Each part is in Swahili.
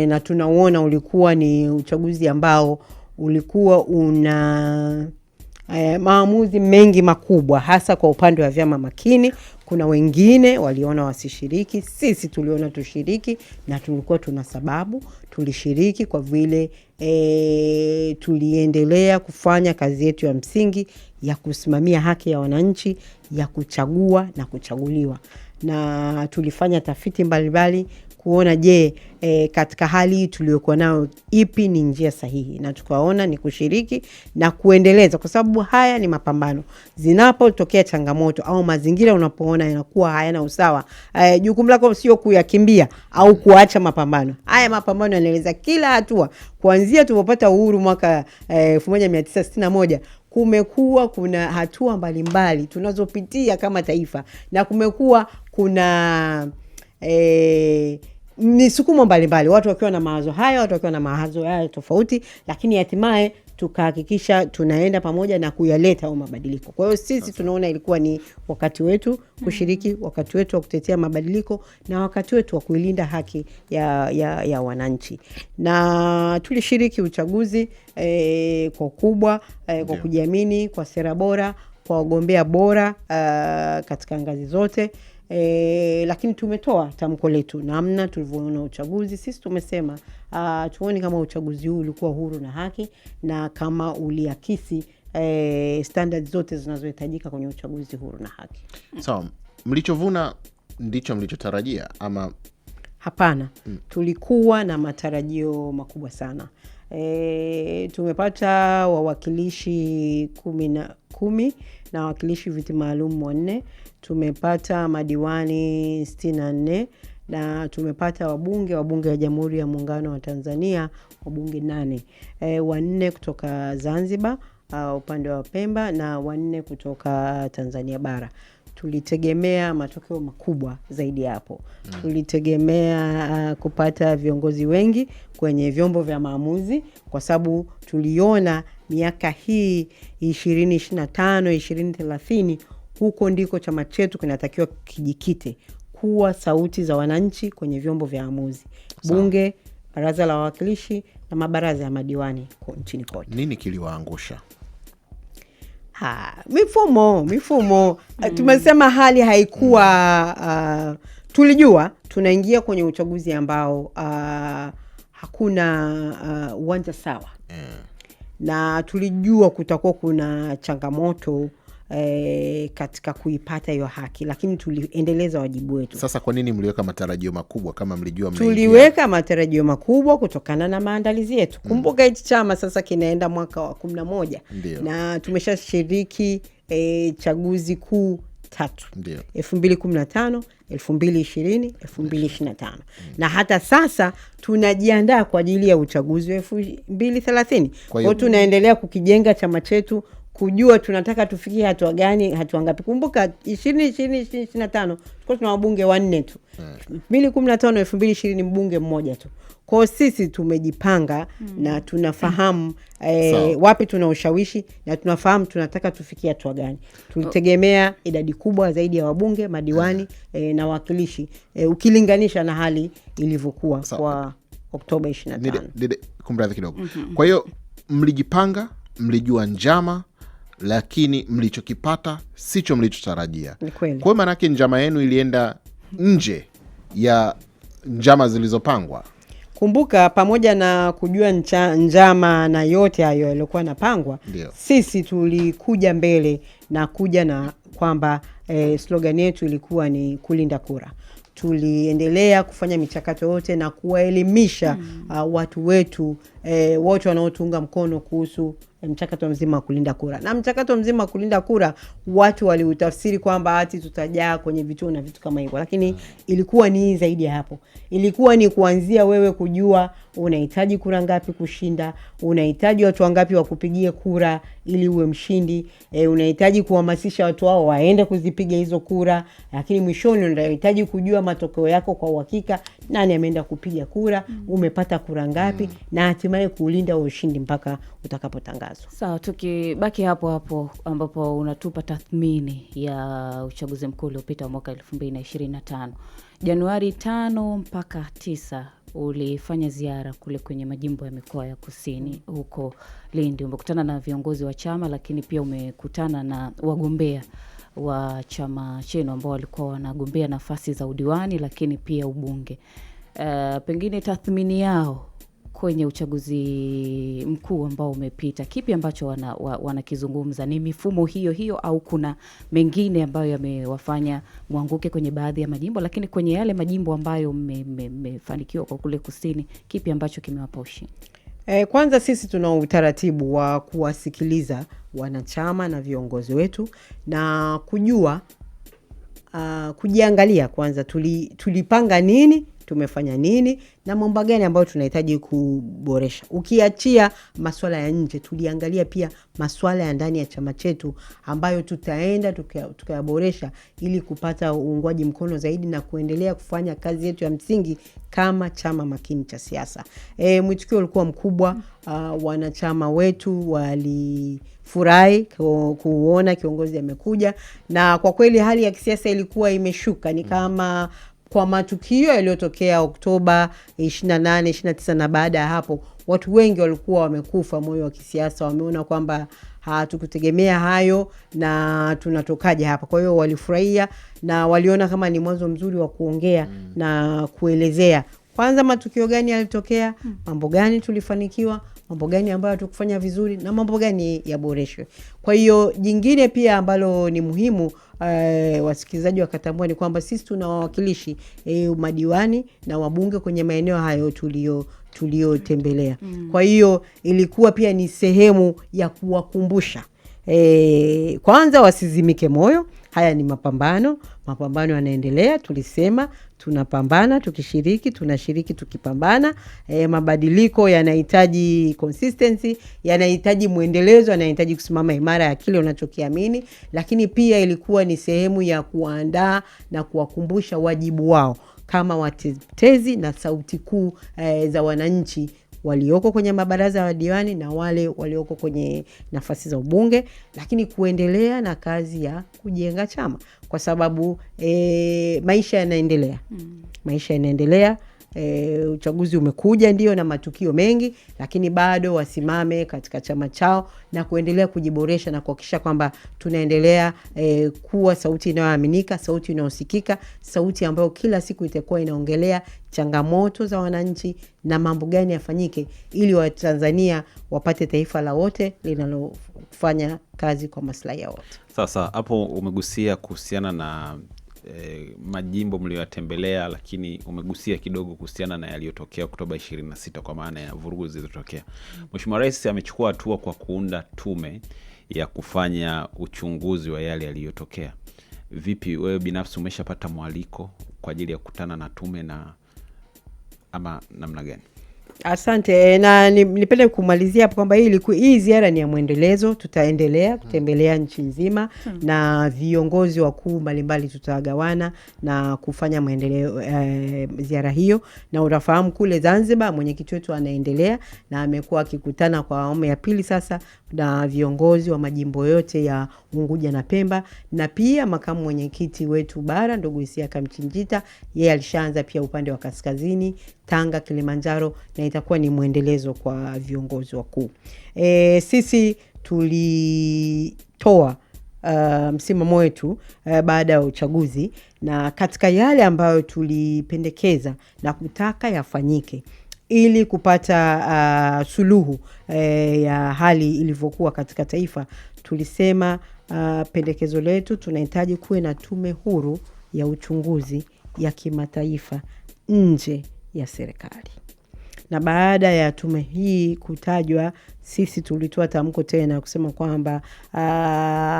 na tunaona ulikuwa ni uchaguzi ambao ulikuwa una maamuzi mengi makubwa, hasa kwa upande wa vyama makini. Kuna wengine waliona wasishiriki, sisi tuliona tushiriki, na tulikuwa tuna sababu tulishiriki kwa vile tuliendelea kufanya kazi yetu ya msingi ya kusimamia haki ya wananchi ya kuchagua na kuchaguliwa. Na tulifanya tafiti mbalimbali kuona katika hali hii tuliyokuwa nayo ipi ni njia sahihi, na tukaona ni kushiriki na kuendeleza, kwa sababu haya ni mapambano. Zinapotokea changamoto au mazingira unapoona yanakuwa hayana usawa, jukumu lako sio kuyakimbia au kuacha mapambano. Haya mapambano yanaeleza kila hatua. Kuanzia tulipopata uhuru mwaka 1961 kuna hatua mbalimbali tunazopitia kama taifa, na kuna misukumo mbalimbali, watu wakiwa na mawazo haya, watu wakiwa na mawazo haya tofauti, lakini hatimaye tukahakikisha tunaenda pamoja na kuyaleta hayo mabadiliko. Kwa hiyo sisi tunaona ilikuwa ni wakati wetu kushiriki, wakati wetu wa kutetea mabadiliko, na wakati wetu wa kuilinda haki ya wananchi. Na tulishiriki uchaguzi kwa ukubwa, kwa kujiamini, kwa sera bora, kwa wagombea bora katika ngazi zote. Lakini tumetoa tamko letu namna tulivyoona uchaguzi. Sisi tumesema tuone kama uchaguzi huu ulikuwa huru na haki, na kama uliakisi standards zote zinazohitajika kwenye uchaguzi huru na haki. So, mlichovuna ndicho mlichotarajia ama hapana? Tulikuwa na matarajio makubwa sana. Tumepata wawakilishi 10 na wawakilishi viti maalum 4. Tumepata madiwani 64, na tumepata wabunge wa Jamhuri ya Muungano wa Tanzania, wabunge 8. 4 kutoka Zanzibar upande wa Pemba, na 4 kutoka Tanzania bara. Tulitegemea matokeo makubwa zaidi hapo. Tulitegemea kupata viongozi wengi kwenye vyombo vya maamuzi, kwa sababu tuliona miaka hii 2025, 2030 huko ndiko chama chetu kinatakiwa kijikite kuwa sauti za wananchi kwenye vyombo vya maamuzi, bunge, baraza la wawakilishi na mabaraza ya madiwani nchini kote. Nini kiliwaangusha? Mifumo. Tumesema hali haikuwa tulijua tunaingia kwenye uchaguzi ambao hakuna uwanja sawa. Na tulijua kutakuwa kuna changamoto katika kuipata hiyo haki, lakini tuliendeleza wajibu wetu. Sasa kwa nini mliweka matarajio makubwa kama mlijua mnaingia? Tuliweka matarajio makubwa kutokana na maandalizi yetu. Kumbuka hichi chama sasa kinaenda mwaka wa 11. Na tumeshashiriki chaguzi kuu 3. 2015, 2020, 2025. Na hata sasa tunajiandaa kwa ajili ya uchaguzi wa 2030. Kwa hiyo tunaendelea kukijenga chama chetu, kujua tunataka tufikie hatua gani, hatua ngapi. Kumbuka 2025 tulikuwa tuna wabunge 4 tu. 2015, 2020 mbunge mmoja tu. Kwa sisi tumejipanga na tunafahamu wapi tuna ushawishi, na tunafahamu tunataka tufikie hatua gani. Tulitegemea idadi kubwa zaidi ya wabunge, madiwani na wakilishi ukilinganisha na hali ilivyokuwa kwa Oktoba 25. Kumradhi kidogo. Kwa hiyo mlijipanga, mlijua njama, lakini mlichokipata sicho mlichotarajia. Kwa maana yake njama yenu ilienda nje ya njama zilizopangwa. Kumbuka, pamoja na kujua njama na yote hayo yaliokuwa napangwa, sisi tulikuja mbele na kuja na kwamba slogan yetu ilikuwa ni kulinda kura. Tuliendelea kufanya michakato yote na kuwaelimisha watu wetu wote wanaotunga mkono kuhusu mchakato mzima wa kulinda kura. Na mchakato mzima wa kulinda kura watu waliutafsiri kwamba ati tutajaa kwenye vituo na vitu kama hivyo, lakini ilikuwa ni zaidi ya hapo. Ilikuwa ni kuanzia wewe kujua unahitaji kura ngapi kushinda, unahitaji watu wangapi wa kupigia kura ili uwe mshindi, unahitaji kuhamasisha watu wao waende kuzipiga hizo kura, lakini mwishoni unahitaji kujua matokeo yako kwa uhakika, nani ameenda kupiga kura, umepata kura ngapi, na hatimaye kulinda ushindi mpaka utakapotangazwa. Sawa, tukibaki hapo hapo ambapo unatupa tathmini ya uchaguzi mkuu uliopita mwaka 2025. Januari 5 mpaka 9 ulifanya ziara kule kwenye majimbo ya mikoa ya kusini huko Lindi. Umekutana na viongozi wa chama, lakini pia umekutana na wagombea wa chama chenu ambao walikuwa wanagombea nafasi za udiwani lakini pia ubunge. Pengine tathmini yao kwenye uchaguzi mkuu ambao umepita, kipi ambacho wanakizungumza? Ni mifumo hiyo au kuna mengine ambayo yamewafanya mwanguke kwenye baadhi ya majimbo, lakini kwenye yale majimbo ambayo mmefanikiwa kwa kule kusini, kipi ambacho kimewapa ushindi? Kwanza sisi tuna utaratibu wa kuwasikiliza wanachama na viongozi wetu na kujua kujiangalia kwanza tulipanga nini, tumefanya nini na mambo gani ambayo tunahitaji kuboresha. Ukiachia masuala ya nje, tuliangalia pia masuala ya ndani ya chama chetu ambayo tutaenda tukayaboresha ili kupata uungwaji mkono zaidi na kuendelea kufanya kazi yetu ya msingi kama chama makini cha siasa. Mwitikio ulikuwa mkubwa. Wanachama wetu walifurahi kuona kiongozi amekuja, na kwa kweli hali ya kisiasa ilikuwa imeshuka. Ni kama kwa matukio yaliyotokea Oktoba 28, 29 na baada ya hapo, watu wengi walikuwa wamekufa moyo wa kisiasa, wameona kwamba hatukutegemea hayo na tunatokaje hapa. Kwa hiyo walifurahia na waliona kama ni mwanzo mzuri wa kuongea na kuelezea kwanza matukio gani yalitokea, mambo gani tulifanikiwa, mambo gani ambayo hatukufanya vizuri na mambo gani yaboreshwe. Kwa hiyo jingine pia ambalo ni muhimu wasikilizaji wakatambua ni kwamba sisi tuna wawakilishi madiwani na wabunge kwenye maeneo hayo tuliotembelea. Kwa hiyo ilikuwa pia ni sehemu ya kuwakumbusha kwanza wasizimike moyo. Haya ni mapambano yanaendelea. Tulisema tunapambana tukishiriki, tunashiriki tukipambana. Mabadiliko yanahitaji consistency, yanahitaji muendelezo, yanahitaji kusimama imara ya kile unachokiamini, lakini pia ilikuwa ni sehemu ya kuandaa na kuwakumbusha wajibu wao kama watetezi na sauti kuu za wananchi walioko kwenye mabaraza ya diwani na wale walioko kwenye nafasi za ubunge, lakini kuendelea na kazi ya kujenga chama kwa sababu maisha yanaendelea. Maisha yanaendelea. Uchaguzi umekuja ndio na matukio mengi, lakini bado wasimame katika chama chao na kuendelea kujiboresha na kuhakikisha kwamba tunaendelea kuwa sauti inayoaminika, sauti inayosikika, sauti ambayo kila siku itakuwa inaongelea changamoto za wananchi na mambo gani yafanyike ili Watanzania wapate taifa la wote linalofanya kazi kwa maslahi ya wote. Sasa hapo umegusia kuhusiana na majimbo mliyotembelea, lakini umegusia kidogo kuhusiana na yaliyotokea Oktoba 26 kwa maana ya vurugu zilizotokea. Mheshimiwa Rais amechukua hatua kwa kuunda tume ya kufanya uchunguzi wa yale yaliyotokea. Vipi wewe binafsi umeshapata mwaliko kwa ajili ya kukutana na tume na ama namna gani? Asante. Na nipende kumalizia hapo kwamba hii ziara ni ya muendelezo. Tutaendelea kutembelea nchi nzima na viongozi wakuu mbalimbali tutagawana na kufanya maendeleo ziara hiyo. Na utafahamu kule Zanzibar mwenyekiti wetu anaendelea na amekuwa akikutana kwa awamu ya pili sasa na viongozi wa majimbo yote ya Unguja na Pemba, na pia makamu mwenyekiti wetu bara ndugu Isiaka Mchinjita, yeye alishaanza pia upande wa kaskazini, Tanga, Kilimanjaro, na itakuwa ni muendelezo kwa viongozi wakuu. Sisi tulitoa msimamo wetu baada ya uchaguzi, na katika yale ambayo tulipendekeza na kutaka yafanyike ili kupata suluhu ya hali ilivyokuwa katika taifa, tulisema pendekezo letu tunahitaji kuwe na tume huru ya uchunguzi ya kimataifa nje ya serikali. Na baada ya tume hii kutajwa, sisi tulitoa tamko tena kusema kwamba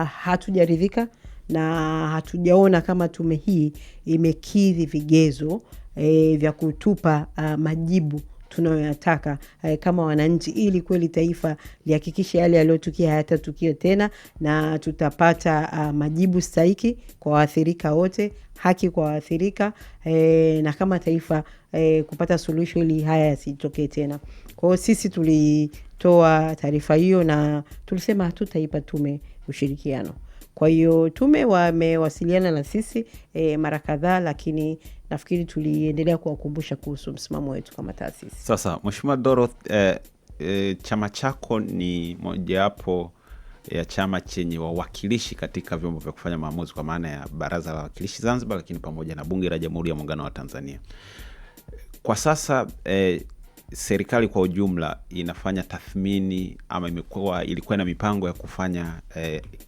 hatujaridhika na hatujaona kama tume hii imekidhi vigezo vya kutupa majibu tunayoyataka kama wananchi, ili kweli taifa lihakikishe yale yaliyotukia hayatatukia tena, na tutapata majibu stahiki kwa waathirika wote, haki kwa waathirika, na kama taifa kupata suluhisho ili haya yasitokee tena. Kwa hiyo sisi tulitoa taarifa hiyo na tulisema hatutaipa tume ushirikiano. Kwa hiyo tume wamewasiliana na sisi mara kadhaa, lakini nafikiri tuliendelea kuwakumbusha kuhusu msimamo wetu kama taasisi. Sasa Mheshimiwa Dorothy, chama chako ni mojawapo ya chama chenye wawakilishi katika vyombo vya kufanya maamuzi kwa maana ya Baraza la Wawakilishi Zanzibar, lakini pamoja na Bunge la Jamhuri ya Muungano wa Tanzania. Kwa sasa serikali kwa ujumla inafanya tathmini ama ilikuwa na mipango ya kufanya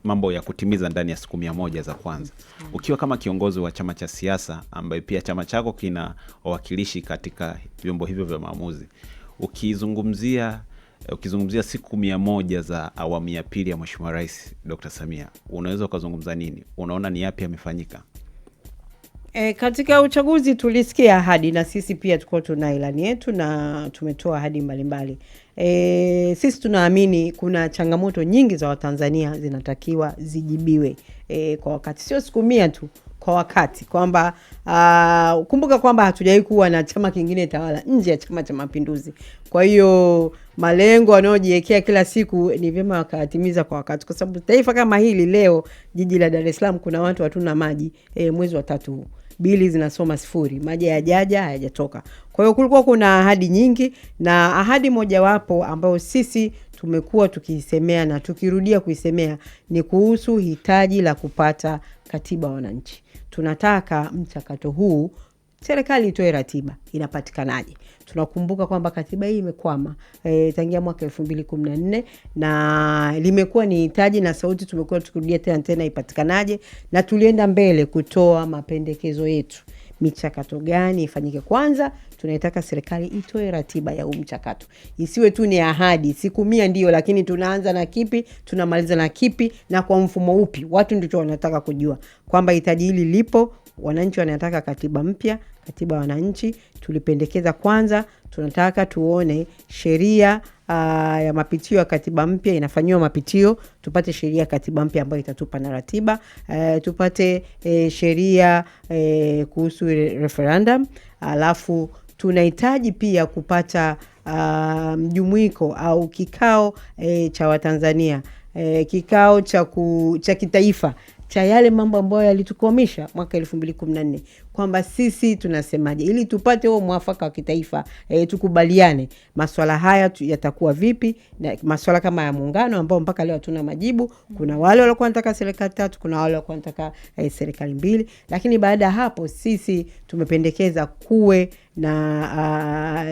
mambo ya kutimiza ndani ya siku 100 za kwanza. Ukiwa kama kiongozi wa chama cha siasa ambaye pia chama chako kina wawakilishi katika vyombo hivyo vya maamuzi, ukizungumzia siku 100 za awamu ya pili ya Mheshimiwa Rais Dr. Samia, unaweza ukazungumza nini? Unaona ni yapi yamefanyika? Katika uchaguzi tulisikia ahadi, na sisi pia tuko tuna ilani yetu na tumetoa ahadi mbalimbali. Sisi tunaamini kuna changamoto nyingi za Watanzania zinatakiwa zijibiwe kwa wakati, sio siku 100 tu, kwa wakati, kwamba kumbuka kwamba hatujawahi kuwa na chama kingine tawala nje ya Chama cha Mapinduzi. Kwa hiyo malengo wanaojiwekea kila siku ni vyema wakatimiza kwa wakati, kwa sababu taifa kama hili leo, jiji la Dar es Salaam, kuna watu hatuna maji mwezi wa 3 huu. Bili zinasoma 0, maji hayajatoka. Kwa hiyo kulikuwa kuna ahadi nyingi, na ahadi mojawapo ambayo sisi tumekuwa tukiisemea na tukirudia kuisemea ni kuhusu hitaji la kupata katiba wananchi. Tunataka mchakato huu serikali itoe ratiba inapatikanaje. Tunakumbuka kwamba katiba hii imekwama tangia mwaka 2014 na limekuwa ni hitaji na sauti tumekuwa tukirudia tena ipatikanaje, na tulienda mbele kutoa mapendekezo yetu. Michakato gani ifanyike? Kwanza tunataka serikali itoe ratiba ya mchakato. Isiwe tu ni ahadi, siku 100 ndio, lakini tunaanza na kipi, tunamaliza na kipi, na kwa mfumo upi? Watu ndio wanataka kujua kwamba hitaji hili lipo. Wananchi wanataka katiba mpya, katiba wananchi. Tulipendekeza kwanza tunataka tuone sheria ya mapitio ya katiba mpya inafanywa mapitio, tupate sheria katiba mpya ambayo itatupa na ratiba, tupate sheria kuhusu referendum. Alafu tunahitaji pia kupata mjumuiko au kikao cha Watanzania, kikao cha kitaifa cha yale mambo ambayo yalitukwamisha mwaka 2014, kwamba sisi tunasemaje, ili tupate huo mwafaka wa kitaifa, tukubaliane masuala haya yatakuwa vipi, na masuala kama ya muungano ambao mpaka leo hatuna majibu. Kuna wale walikuwa wanataka serikali 3, kuna wale walikuwa wanataka serikali 2, lakini baada ya hapo sisi tumependekeza kuwe na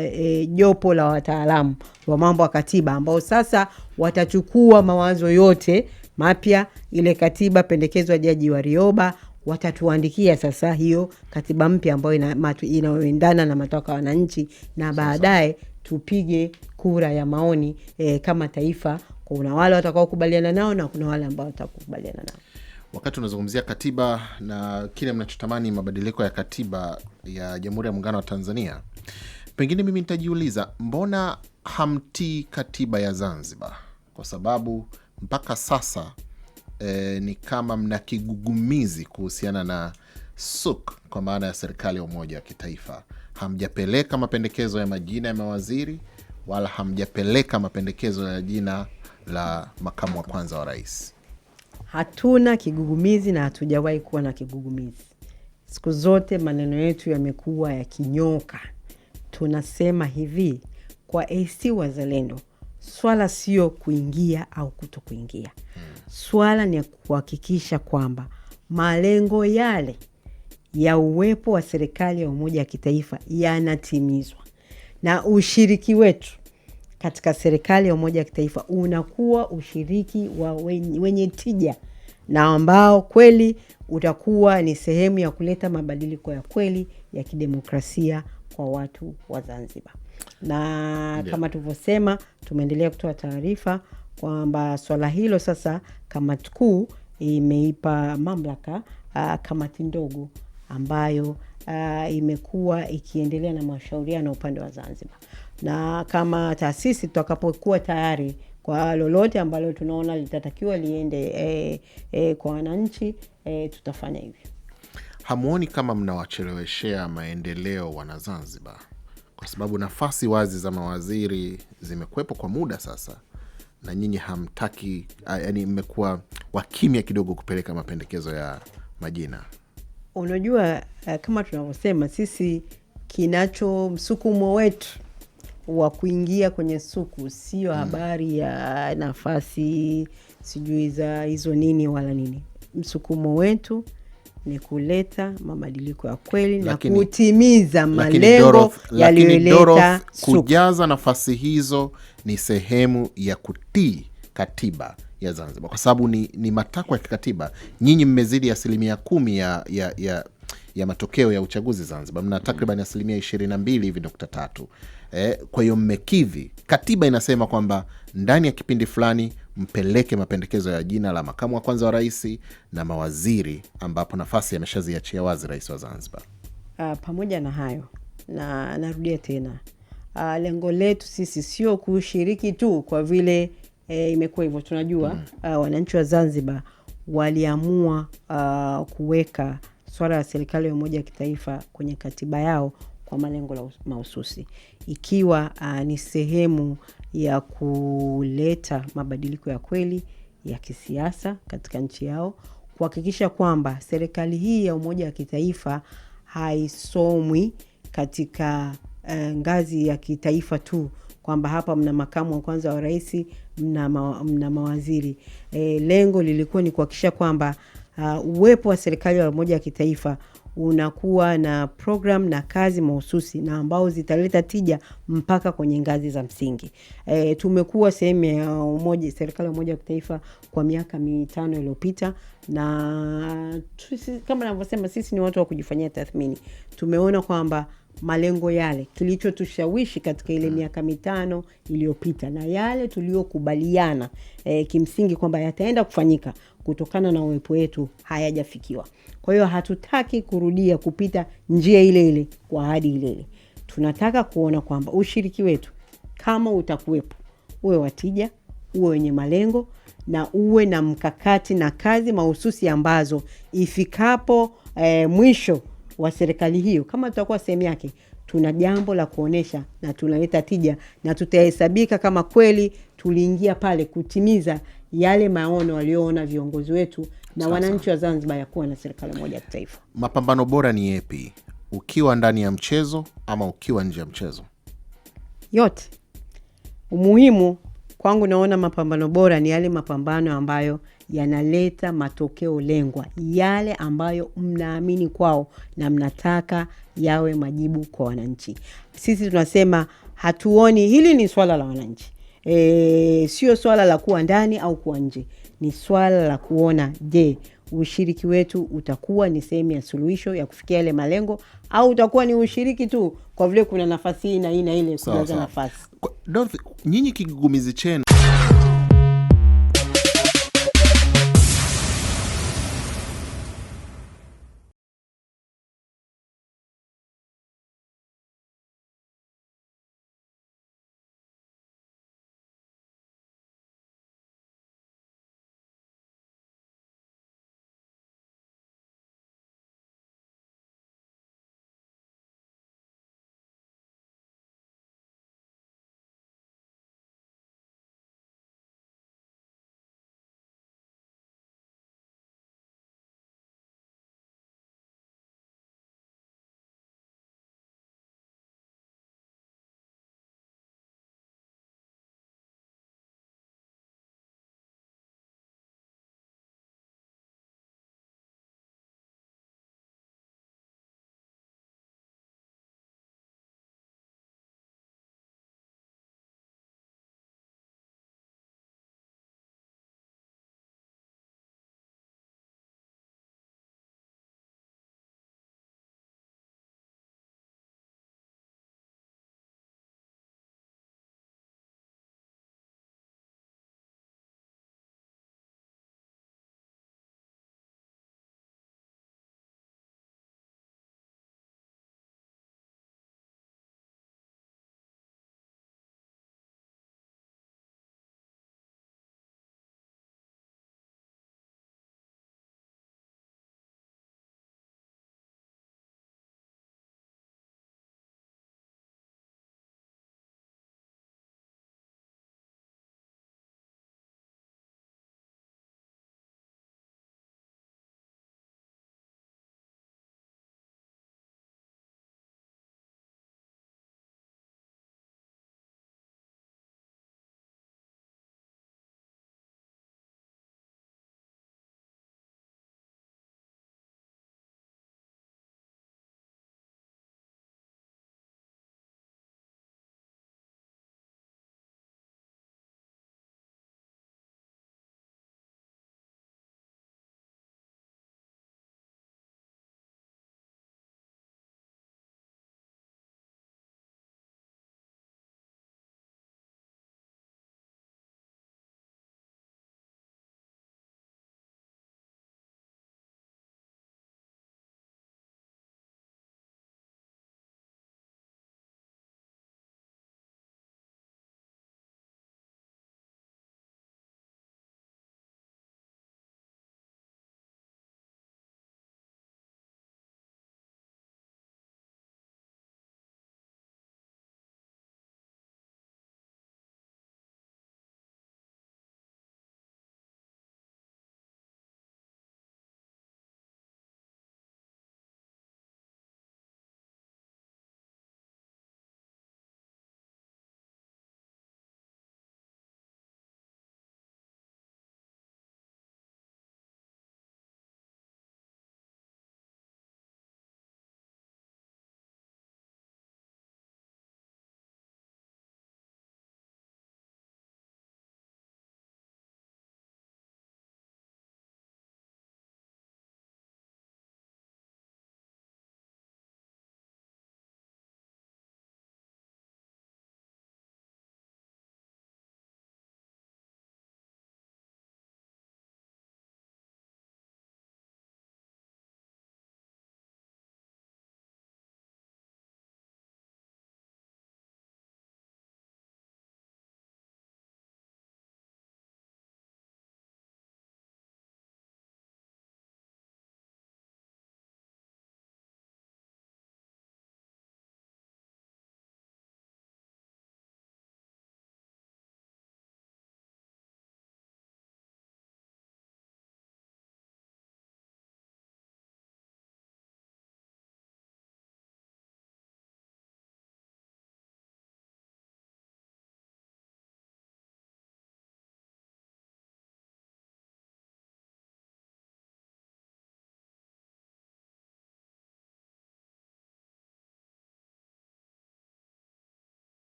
jopo la wataalamu wa mambo ya katiba ambao sasa watachukua mawazo yote mapya, ile katiba pendekezo ya Jaji Warioba, watatuandikia sasa hiyo katiba mpya ambayo inaendana na matakwa ya wananchi, na baadaye tupige kura ya maoni kama taifa. Kuna wale watakao kubaliana nao na kuna wale ambao watakubaliana nao. Wakati unazungumzia katiba na kile mnachotamani mabadiliko ya katiba ya Jamhuri ya Muungano wa Tanzania, pengine mimi nitajiuliza, mbona hamtii katiba ya Zanzibar? Kwa sababu mpaka sasa ni kama mna kigugumizi kuhusiana na SUK, kwa maana ya serikali ya umoja wa kitaifa. Hamjapeleka mapendekezo ya majina ya mawaziri, wala hamjapeleka mapendekezo ya jina la makamu wa kwanza wa rais. Hatuna kigugumizi na hatujawahi kuwa na kigugumizi. Siku zote maneno yetu yamekuwa ya kinyoka. Tunasema hivi, kwa AC Wazalendo, swala sio kuingia au kuto kuingia. Swala ni kuhakikisha kwamba malengo yale ya uwepo wa serikali ya umoja wa kitaifa yanatimizwa, na ushiriki wetu katika serikali ya umoja wa kitaifa unakuwa ushiriki wa wenye tija, na ambao kweli utakuwa ni sehemu ya kuleta mabadiliko ya kweli ya kidemokrasia kwa watu wa Zanzibar. Na kama tulivyosema, tumeendelea kutoa taarifa kwamba swala hilo sasa kamati kuu imeipa mamlaka kamati ndogo ambayo imekuwa ikiendelea na mashauriano upande wa Zanzibar. Na kama taasisi tutakapokuwa tayari kwa lolote ambalo tunaona litatakiwa liende kwa wananchi, tutafanya hivyo. Hamuoni kama mnawacheleweshea maendeleo wana Zanzibar? Kwa sababu nafasi wazi za mawaziri zimekuwepo kwa muda sasa, na nyinyi hamtaki, yani mmekuwa wakimya kidogo kupeleka mapendekezo ya majina? Unajua, kama tunavyosema sisi, kinacho msukumo wetu wa kuingia kwenye suku sio habari ya nafasi sijui za hizo nini wala nini. Msukumo wetu ni kuleta mabadiliko ya kweli na kutimiza malengo yaliyoleta suku. Kujaza nafasi hizo ni sehemu ya kutii katiba ya Zanzibar, kwa sababu ni matakwa ya kikatiba. Nyinyi mmezidi 10% ya matokeo ya uchaguzi Zanzibar, mna takriban 22.3%. Kwa hiyo mmekidhi. Katiba inasema kwamba ndani ya kipindi fulani mpeleke mapendekezo ya jina la makamu wa kwanza wa rais na mawaziri, ambapo nafasi ameshaziachia wazi rais wa Zanzibar. Pamoja na hayo, na narudia tena, lengo letu sisi sio kushiriki tu kwa vile imekuwa hivyo. Tunajua wananchi wa Zanzibar waliamua kuweka swala la serikali ya umoja wa kitaifa kwenye katiba yao kwa malengo mahususi, ikiwa ni sehemu ya kuleta mabadiliko ya kweli ya kisiasa katika nchi yao, kuhakikisha kwamba serikali hii ya umoja wa kitaifa haisomwi katika ngazi ya kitaifa tu, kwamba hapa mna makamu wa kwanza wa rais, mna mawaziri. Lengo lilikuwa ni kuhakikisha kwamba uwepo wa serikali ya umoja wa kitaifa unakuwa na program na kazi mahususi na ambao zitaleta tija mpaka kwenye ngazi za msingi. Tumekuwa sehemu ya serikali ya umoja wa kitaifa kwa miaka 5 iliyopita, na kama ninavyosema, sisi ni watu wa kujifanyia tathmini. Tumeona kwamba malengo yale, kilichotushawishi katika ile miaka 5 iliyopita na yale tuliokubaliana kimsingi kwamba yataenda kufanyika kutokana na uwepo wetu, hayajafikiwa. Kwa hiyo hatutaki kurudia kupita njia ile ile kwa ahadi ile ile. Tunataka kuona kwamba ushiriki wetu, kama utakuwepo, uwe watija, uwe wenye malengo, na uwe na mkakati na kazi mahususi ambazo ifikapo mwisho wa serikali hiyo, kama tutakuwa sehemu yake, tuna jambo la kuonesha na tunaleta tija, na tutahesabika kama kweli tuliingia pale kutimiza yale maono walioona viongozi wetu na wananchi wa Zanzibar ya kuwa na serikali moja ya kitaifa. Mapambano bora ni yapi, ukiwa ndani ya mchezo ama ukiwa nje ya mchezo? Yote. Umuhimu kwangu, naona mapambano bora ni yale mapambano ambayo yanaleta matokeo lengwa, yale ambayo mnaamini kwao na mnataka yawe majibu kwa wananchi. Sisi tunasema hatuoni hili ni swala la wananchi. Sio swala la kuwa ndani au kuwa nje. Ni swala la kuona, je, ushiriki wetu utakuwa ni sehemu ya suluhisho ya kufikia ile malengo, au utakuwa ni ushiriki tu kwa vile kuna nafasi hii na hii na ile kujaza nafasi. Nyinyi kigugumizi chenu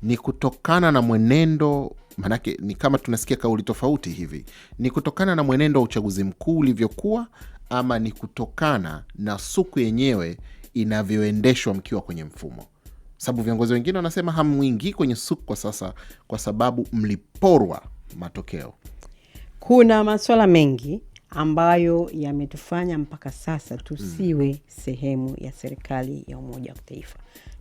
ni kutokana na mwenendo, manake ni kama tunasikia kauli tofauti hivi, ni kutokana na mwenendo wa uchaguzi mkuu ulivyokuwa, ama ni kutokana na suku yenyewe inavyoendeshwa mkiwa kwenye mfumo? Sababu viongozi wengine wanasema hamwingii kwenye suku kwa sasa kwa sababu mliporwa matokeo. Kuna masuala mengi ambayo yametufanya mpaka sasa tusiwe sehemu ya serikali ya Umoja wa Kitaifa.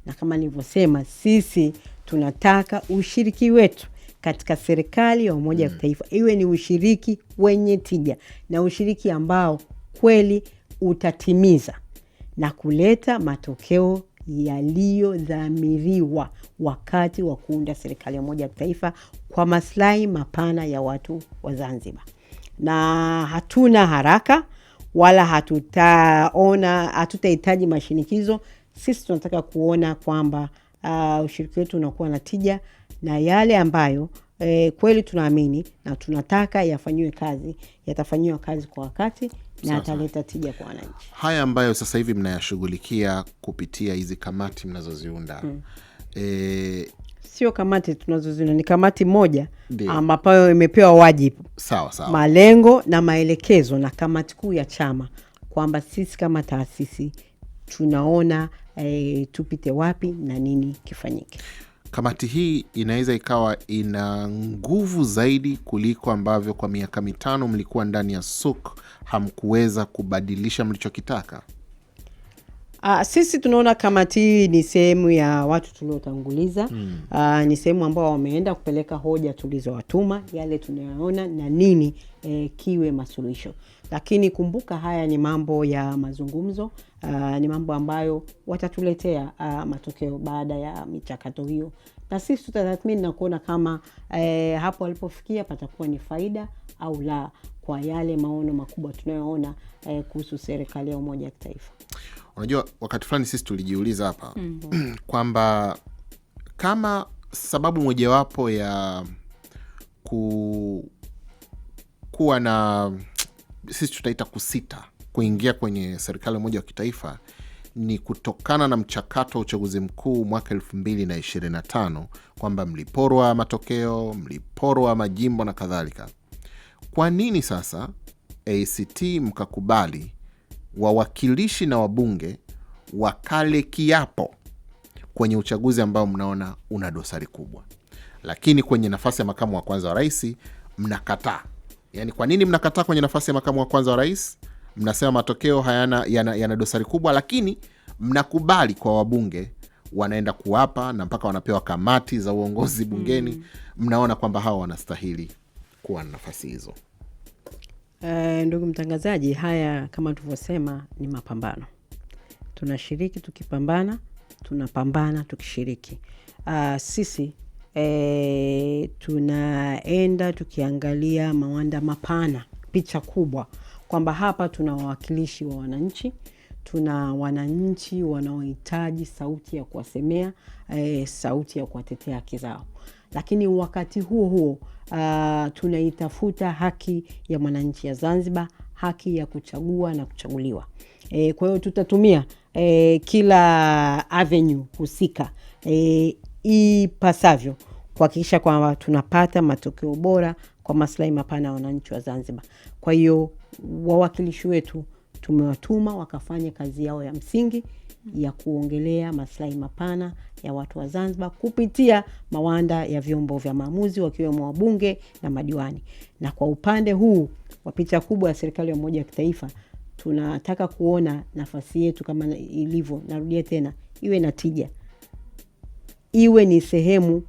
Na kama nilivyosema, sisi tunataka ushiriki wetu katika serikali ya Umoja wa Kitaifa iwe ni ushiriki wenye tija, na ushiriki ambao kweli utatimiza na kuleta matokeo yaliyodhamiriwa wakati wa kuunda serikali ya Umoja wa Kitaifa kwa maslahi mapana ya watu wa Zanzibar. Na hatuna haraka wala hatutahitaji mashinikizo. Sisi tunataka kuona kwamba ushiriki wetu unakuwa na tija, na yale ambayo kweli tunaamini na tunataka yafanyiwe kazi, yatafanyiwa kazi kwa wakati na yataleta tija kwa wananchi. Haya ambayo sasa hivi mnayashughulikia kupitia hizi kamati mnazoziunda, sio kamati tunazoziunda, ni kamati moja ambayo imepewa wajibu, malengo na maelekezo na kamati kuu ya chama, kwamba sisi kama taasisi tunaona tupite wapi na nini kifanyike. Kamati hii inaweza ikawa ina nguvu zaidi kuliko ambavyo kwa miaka 5 mlikuwa ndani ya SUK hamkuweza kubadilisha mlichokitaka. Sisi tunaona kamati hii ni sehemu ya watu tuliotanguliza. Ni sehemu ambao wameenda kupeleka hoja tulizowatuma, yale tunayoona na nini kiwe masuluhisho. Lakini kumbuka, haya ni mambo ya mazungumzo, ni mambo ambayo watatuletea matokeo baada ya michakato hiyo, na sisi tutatathmini na kuona kama hapo walipofikia patakuwa ni faida au la kwa yale maono makubwa tunayoona kuhusu serikali ya Umoja wa Kitaifa. Unajua, wakati fulani sisi tulijiuliza hapa kwamba kama sababu mojawapo ya kuwa na, sisi tutaita kusita kuingia kwenye serikali ya Umoja wa Kitaifa ni kutokana na mchakato wa uchaguzi mkuu mwaka 2025, kwamba mliporwa matokeo, mliporwa majimbo na kadhalika. Kwa nini sasa ACT mkakubali wawakilishi na wabunge wakale kiapo kwenye uchaguzi ambao mnaona una dosari kubwa, lakini kwenye nafasi ya makamu wa kwanza wa rais mnakataa? Yani, kwa nini mnakataa kwenye nafasi ya makamu wa kwanza wa rais? Mnasema matokeo yana dosari kubwa, lakini mnakubali kwa wabunge wanaenda kuwapa na mpaka wanapewa kamati za uongozi bungeni. Mnaona kwamba hawa wanastahili kuwa na nafasi hizo. Ndugu mtangazaji, haya kama tulivyosema ni mapambano. Tunashiriki tukipambana, tunapambana tukishiriki. Sisi tunaenda tukiangalia mawanda mapana, picha kubwa, kwamba hapa tuna wawakilishi wa wananchi, tuna wananchi wanaohitaji sauti ya kuwasemea, sauti ya kuwatetea haki zao. Lakini wakati huo tunaitafuta haki ya mwananchi ya Zanzibar, haki ya kuchagua na kuchaguliwa. Kwa hiyo tutatumia kila avenue husika ipasavyo kuhakikisha kwamba tunapata matokeo bora kwa maslahi mapana ya wananchi wa Zanzibar. Kwa hiyo wawakilishi wetu tumewatuma wakafanye kazi yao ya msingi ya kuongelea maslahi mapana ya watu wa Zanzibar kupitia mawanda ya vyombo vya maamuzi, wakiwemo wabunge na madiwani. Na kwa upande huu wa picha kubwa ya serikali ya Umoja wa Kitaifa, tunataka kuona nafasi yetu kama ilivyo, narudia tena, iwe na tija, iwe ni sehemu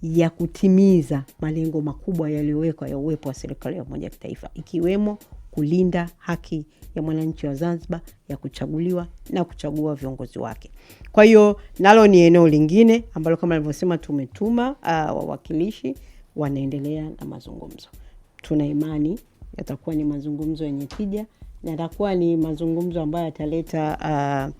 ya kutimiza malengo makubwa yaliyowekwa ya uwepo wa serikali ya Umoja wa Kitaifa, ikiwemo kulinda haki ya mwananchi wa Zanzibar ya kuchaguliwa na kuchagua viongozi wake. Kwa hiyo nalo ni eneo lingine ambalo kama nilivyosema tumetuma wawakilishi, wanaendelea na mazungumzo. Tuna imani yatakuwa ni mazungumzo yenye tija, na yatakuwa ni mazungumzo ambayo yataleta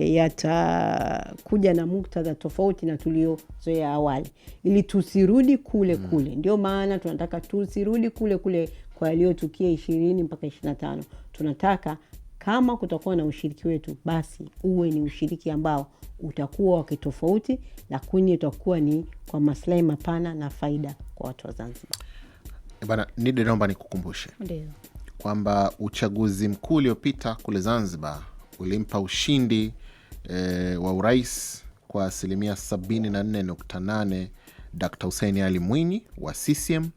yatakuja na muktadha tofauti na tuliozoea awali, ili tusirudi kule. Ndio maana tunataka tusirudi kule kwa yaliyotukia 20 mpaka 25. Tunataka kama kutakuwa na ushiriki wetu, basi uwe ni ushiriki ambao utakuwa wa kitofauti, lakini utakuwa ni kwa maslahi mapana na faida kwa watu wa Zanzibar. Bana, naomba nikukumbushe kwamba uchaguzi mkuu uliopita kule Zanzibar ulimpa ushindi wa urais kwa 74.8% Dr. Hussein Ali Mwinyi wa CCM,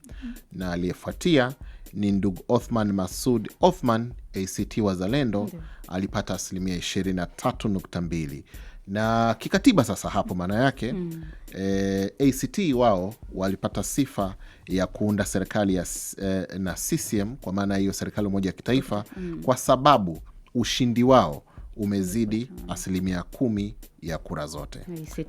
na aliyefuatia ni ndugu Othman Masoud Othman ACT Wazalendo alipata 23.2%. Na kikatiba sasa hapo maana yake ACT wao walipata sifa ya kuunda serikali na CCM, kwa maana hiyo serikali moja ya kitaifa, kwa sababu ushindi wao umezidi 10% ya kura zote.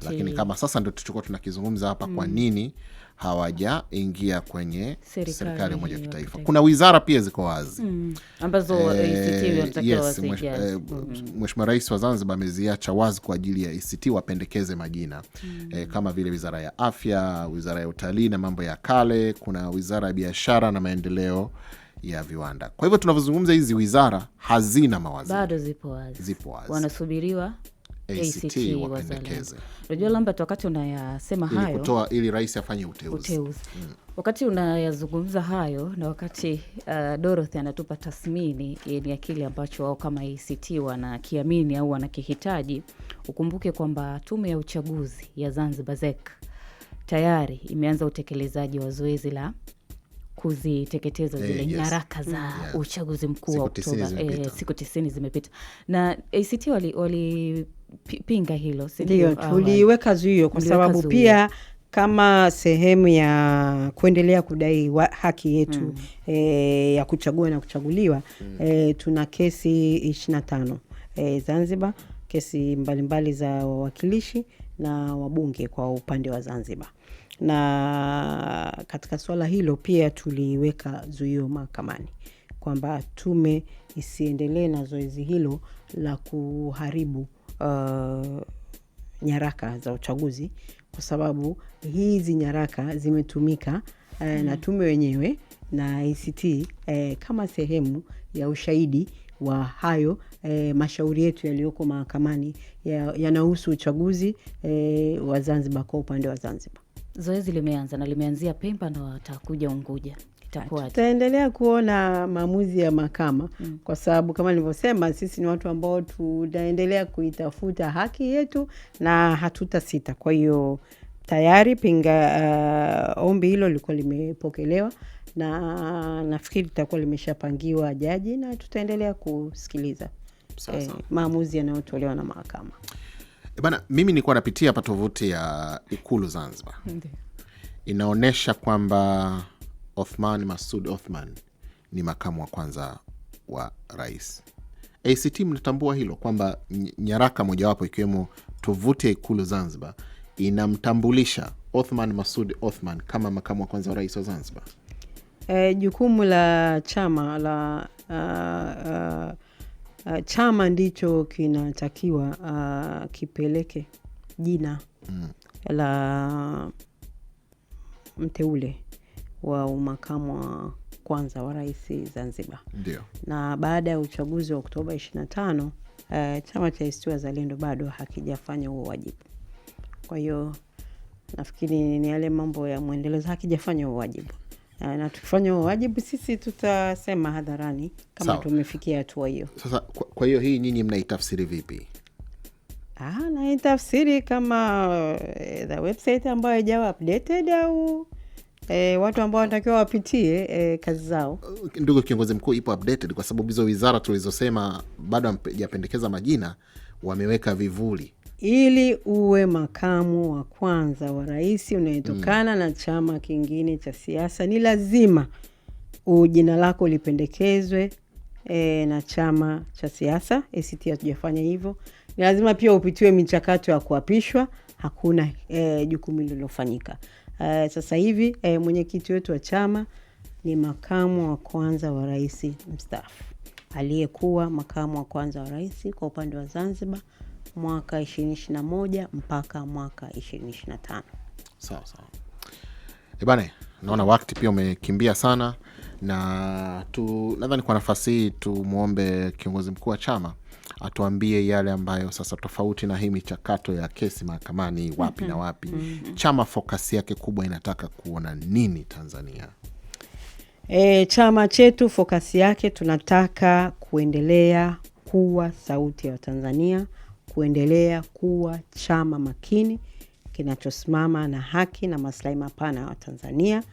Lakini kama sasa ndio tuchukua tunakizungumza hapa, kwa nini hawajaingia kwenye serikali moja ya kitaifa? Kuna wizara pia ziko wazi ambazo Mheshimiwa Rais wa Zanzibar ameziacha wazi kwa ajili ya ACT wapendekeze majina kama vile wizara ya afya, wizara ya utalii na mambo ya kale, kuna wizara ya biashara na maendeleo ya viwanda. Kwa hivyo tunavyozungumza hizi wizara hazina mawaziri, bado zipo wazi. Wanasubiriwa ACT wapendekeze. Unajua Lambert, wakati unayasema hayo kutoa ili rais afanye uteuzi. Wakati unayazungumza hayo na wakati Dorothy anatupa tathmini ya kile ambacho wao kama ACT wanakiamini au wanakihitaji, ukumbuke kwamba Tume ya Uchaguzi ya Zanzibar ZEC tayari imeanza utekelezaji wa zoezi la kuziteketeza zile nyaraka za uchaguzi mkuu wa Oktoba. Siku 90 zimepita. Na ACT walipinga hilo. Ndio, tuliweka zuio kwa sababu pia kama sehemu ya kuendelea kudai haki yetu ya kuchagua na kuchaguliwa, tuna kesi 25 Zanzibar, kesi mbalimbali za wawakilishi na wabunge kwa upande wa Zanzibar. Na katika swala hilo pia tuliweka zuio mahakamani kwamba tume isiendelee na zoezi hilo la kuharibu nyaraka za uchaguzi, kwa sababu hizi nyaraka zimetumika na tume wenyewe na ACT kama sehemu ya ushahidi wa hayo mashauri yetu yaliyoko mahakamani yanahusu uchaguzi wa Zanzibar kwa upande wa Zanzibar. Zoezi limeanza na limeanzia Pemba na watakuja Unguja. Tutaendelea kuona maamuzi ya mahakama kwa sababu kama nilivyosema, sisi ni watu ambao tutaendelea kuitafuta haki yetu na hatutasita. Kwa hiyo tayari ombi hilo lilikuwa limepokelewa na nafikiri litakuwa limeshapangiwa jaji, na tutaendelea kusikiliza maamuzi yanayotolewa na mahakama. Bana, mimi nilikuwa napitia hapa tovuti ya Ikulu Zanzibar. Inaonesha kwamba Othman Masoud Othman ni makamu wa kwanza wa rais. ACT mnatambua hilo kwamba nyaraka mojawapo ikiwemo tovuti ya Ikulu Zanzibar inamtambulisha Othman Masoud Othman kama makamu wa kwanza wa rais wa Zanzibar? Jukumu la chama chama ndicho kinatakiwa kipeleke jina la mteule wa makamu wa kwanza wa rais Zanzibar. Ndio. Na baada ya uchaguzi wa Oktoba 25, chama cha ACT Wazalendo bado hakijafanya huo wajibu. Kwa hiyo nafikiri ni yale mambo ya muendelezo, hakijafanya huo wajibu. Na tukifanya huo wajibu sisi tutasema hadharani kama tumefikia hatua hiyo. Sasa kwa hiyo hii nyinyi mnaitafsiri vipi? Naitafsiri kama the website ambayo haijawa updated au watu ambao wanatakiwa wapitie kazi zao. Ndugu kiongozi mkuu, ipo updated kwa sababu hizo wizara tulizosema bado hajapendekeza majina, wameweka vivuli. Ili uwe makamu wa kwanza wa rais unayetokana na chama kingine cha siasa, ni lazima jina lako lipendekezwe na chama cha siasa. ACT hatujafanya hivyo. Ni lazima pia upitiwe michakato ya kuapishwa. Hakuna jukumu lililofanyika. Sasa hivi mwenyekiti wetu wa chama ni makamu wa kwanza wa rais mstaafu, aliyekuwa makamu wa kwanza wa rais kwa upande wa Zanzibar mwaka 2021 mpaka mwaka 2025. Sawa. Bana, naona wakati pia umekimbia sana, na nadhani kwa nafasi hii tumuombe kiongozi mkuu wa chama atuambie yale ambayo sasa tofauti na hii michakato ya kesi mahakamani wapi na wapi. Chama focus yake kubwa inataka kuona nini Tanzania? Chama chetu focus yake tunataka kuendelea kuwa sauti ya Tanzania, kuendelea kuwa chama makini kinachosimama na haki na maslahi mapana ya Tanzania.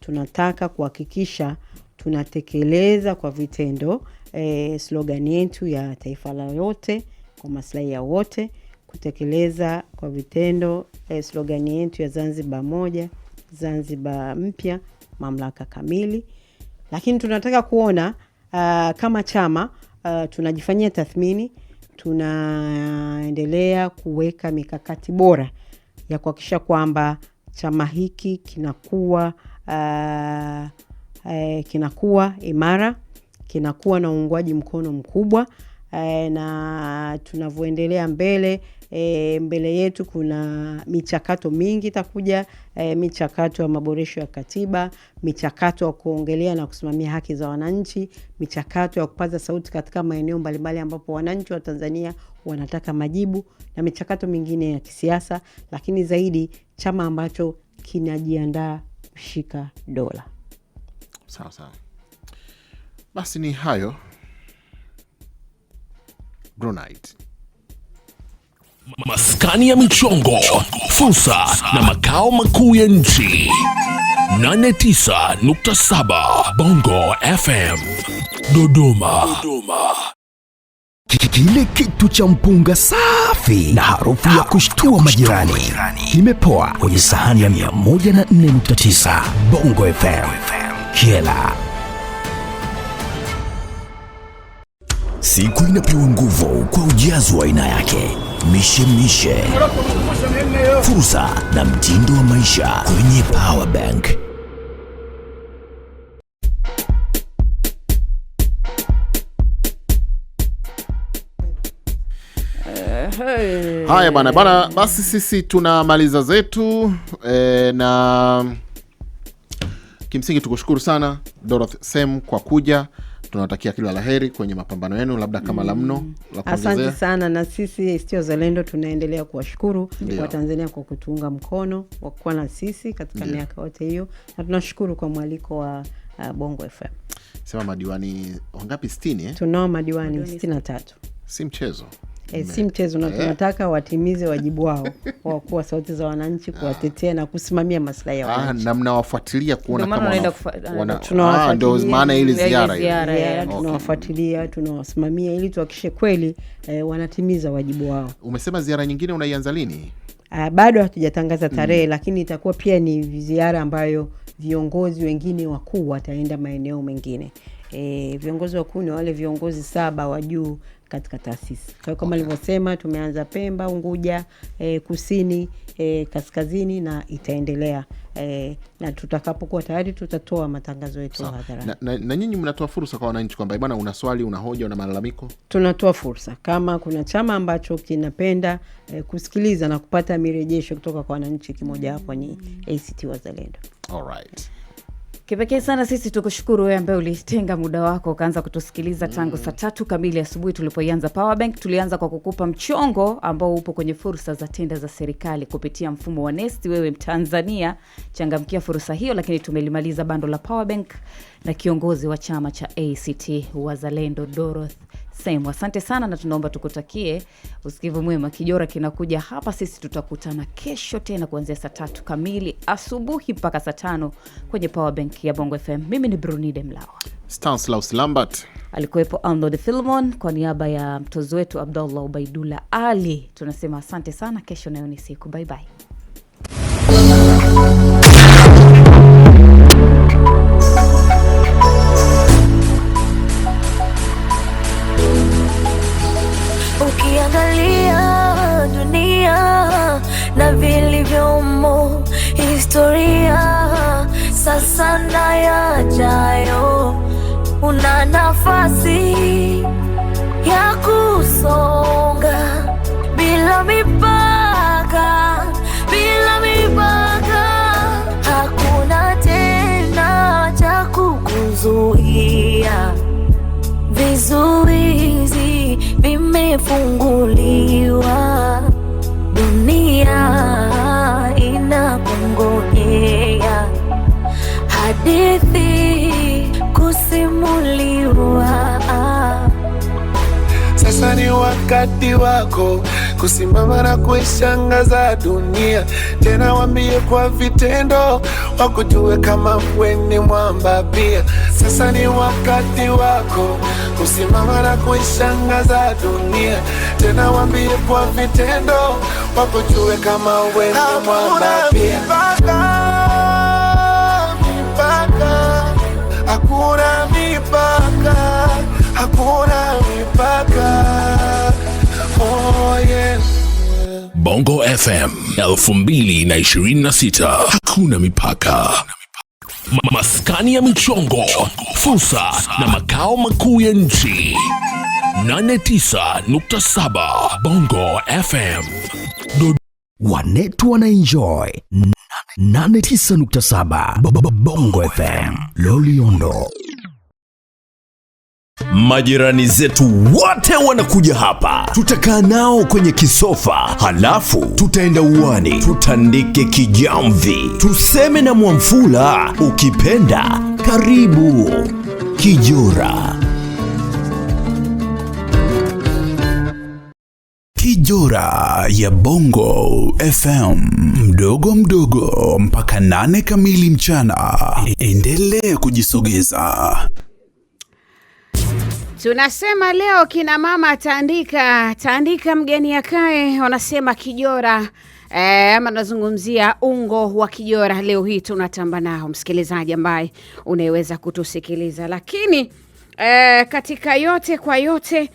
Tunataka kuhakikisha tunatekeleza kwa vitendo slogan yetu ya taifa la yote kwa maslahi ya wote, kutekeleza kwa vitendo slogan yetu ya Zanzibar moja, Zanzibar mpya, mamlaka kamili. Lakini tunataka kuona kama chama tunajifanyia tathmini, tunaendelea kuweka mikakati bora ya kuhakikisha kwamba chama hiki kinakuwa imara, kinakuwa na uungwaji mkono mkubwa, na tunavyoendelea mbele yetu kuna michakato mingi itakuja, michakato ya maboresho ya katiba, michakato ya kuongelea na kusimamia haki za wananchi, michakato ya kupaza sauti katika maeneo mbalimbali ambapo wananchi wa Tanzania wanataka majibu, na michakato mingine ya kisiasa, lakini zaidi chama ambacho kinajiandaa kushika dola. Sawa sawa. Basi ni hayo. Brunite. Maskani ya michongo, fursa na makao makuu ya nchi. 89.7 Bongo FM Dodoma. Kile kitu cha mpunga safi na harufu ya kushtua majirani kimepoa kwenye sahani ya 104.9 Bongo FM Kiela. Siku inapewa nguvu kwa ujazo wa aina yake. Mishe fursa na mtindo wa maisha kwenye Power Bank. Haya bana, basi sisi tunamaliza zetu na kimsingi tukushukuru sana Dorothy Sem kwa kuja. Tunawatakia kila laheri kwenye mapambano yenu, labda kama la mno la kuongezea. Asante sana, na sisi ACT Wazalendo tunaendelea kuwashukuru wa Tanzania kwa kutuunga mkono, kwa kuwa na sisi katika miaka yote hiyo, na tunashukuru kwa mwaliko wa Bongo FM. Sema madiwani wangapi? 60 Tunao madiwani 63. Si mchezo. Si mchezo, na tunataka watimize wajibu wao wa kuwa sauti za wananchi, kuwatetea na kusimamia maslahi ya wananchi. Na mnawafuatilia kuona kama tunawafuatilia. Ndio maana ile ziara tunawafuatilia, tunawasimamia ili tuhakikishe kweli wanatimiza wajibu wao. Umesema ziara nyingine unaianza lini? Bado hatujatangaza tarehe, lakini itakuwa pia ni ziara ambayo viongozi wengine wakuu wataenda maeneo mengine. Viongozi wakuu ni wale viongozi 7 wa juu katika taasisi. Kwa kama nilivyosema, tumeanza Pemba, Unguja, Kusini, Kaskazini, na itaendelea. Na tutakapokuwa tayari tutatoa matangazo yetu hadharani. Na nyinyi mnatoa fursa kwa wananchi kwamba bwana, una swali, una hoja, una malalamiko? Tunatoa fursa. Kama kuna chama ambacho kinapenda kusikiliza na kupata mirejesho kutoka kwa wananchi, kimoja hapo ni ACT Wazalendo. All right. Kipekee sana sisi tukushukuru wewe ambaye ulitenga muda wako ukaanza kutusikiliza tangu saa 3 kamili asubuhi tulipoanza Power Bank. Tulianza kwa kukupa mchongo ambao upo kwenye fursa za tenda za serikali kupitia mfumo wa Nest. Wewe Mtanzania, changamkia fursa hiyo, lakini tumelimaliza bando la Power Bank na kiongozi wa chama cha ACT Wazalendo Dorothy Sem. Asante sana, na tunaomba tukutakie usikivu mwema. Kijora kinakuja hapa, sisi tutakutana kesho tena kuanzia saa 3 kamili asubuhi mpaka saa 5 kwenye Power Bank ya Bongo FM. Mimi ni Brunide Mlawa. Stanislaus Lambert alikuwepo Arnold Filmon. Kwa niaba ya mtozo wetu Abdullah Ubaidullah Ali, tunasema asante sana. Kesho nayo ni siku. Bye bye. Ukiangalia dunia na vilivyomo, historia sasa na yajayo, una nafasi ya kusonga bila mipaka, bila mipaka. Hakuna tena cha kukuzuia, vizuizi vime hadithi kusimuliwa. Sasa ni wakati wako kusimama na kuishangaza dunia. Tena waambie kwa vitendo, wakujue kama wewe ni mwamba pia. Sasa ni wakati wako kusimama na kuishangaza dunia. Tena waambie kwa vitendo, wakujue kama wewe ni mwamba pia. Hakuna mipaka, hakuna mipaka. Oh yes. Bongo FM 2026. Hakuna mipaka. Maskani ya michongo, fursa na makao makuu ya nchi. 89.7 Bongo FM. Wanetu wanaenjoy 89.7 Bongo FM Loliondo. Majirani zetu wote wanakuja hapa. Tutakaa nao kwenye kisofa, halafu tutaenda uani, tutandike kijamvi, tuseme na Mwamfula, ukipenda karibu Kijora. Kijora ya Bongo FM, mdogo mdogo mpaka 8 kamili mchana. Endelea kujisogeza. Tunasema leo kina mama tandika mgeni akae, wanasema Kijora. Ama nazungumzia ungo wa Kijora. Leo hii tunatamba nao, msikilizaji ambaye unaweza kutusikiliza. Lakini katika yote kwa yote,